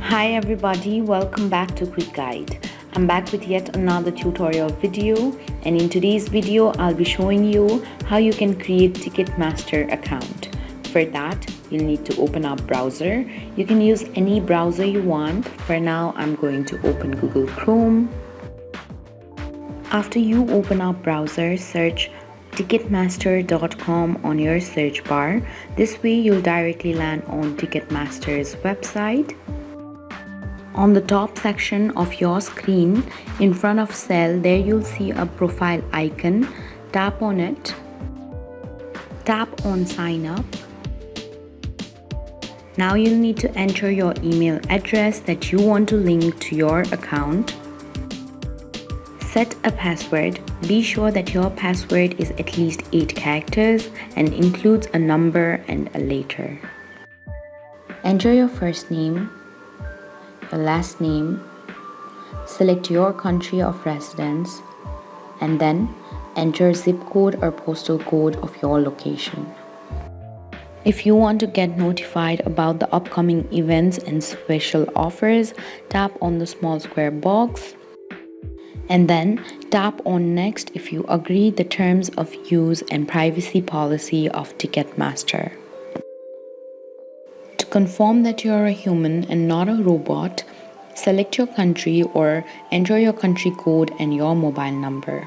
Hi everybody, welcome back to Quick Guide. I'm back with yet another tutorial video, and in today's video I'll be showing you how you can create Ticketmaster account. For that, you'll need to open up browser. You can use any browser you want. For now, I'm going to open Google Chrome. After you open up browser, search Ticketmaster.com on your search bar. This way you'll directly land on Ticketmaster's website. On the top section of your screen, in front of cell, there you'll see a profile icon. Tap on it. Tap on sign up. Now you'll need to enter your email address that you want to link to your account. Set a password. Be sure that your password is at least 8 characters and includes a number and a letter. Enter your first name, your last name, select your country of residence, and then enter zip code or postal code of your location. If you want to get notified about the upcoming events and special offers, tap on the small square box and then tap on next if you agree the terms of use and privacy policy of Ticketmaster. To confirm that you are a human and not a robot, select your country or enter your country code and your mobile number.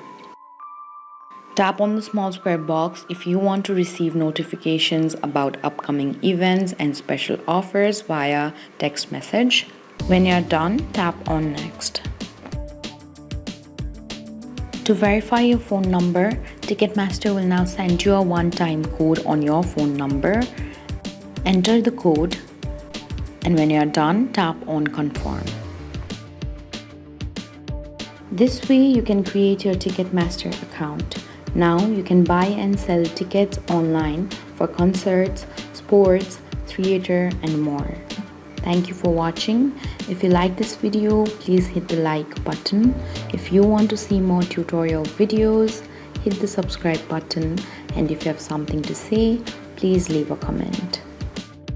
Tap on the small square box if you want to receive notifications about upcoming events and special offers via text message. When you're done, tap on next. To verify your phone number, Ticketmaster will now send you a one-time code on your phone number. Enter the code, and when you're done, tap on confirm. This way you can create your Ticketmaster account. Now you can buy and sell tickets online for concerts, sports, theater, and more. Thank you for watching. If you like this video, please hit the like button. If you want to see more tutorial videos, hit the subscribe button. And if you have something to say, please leave a comment.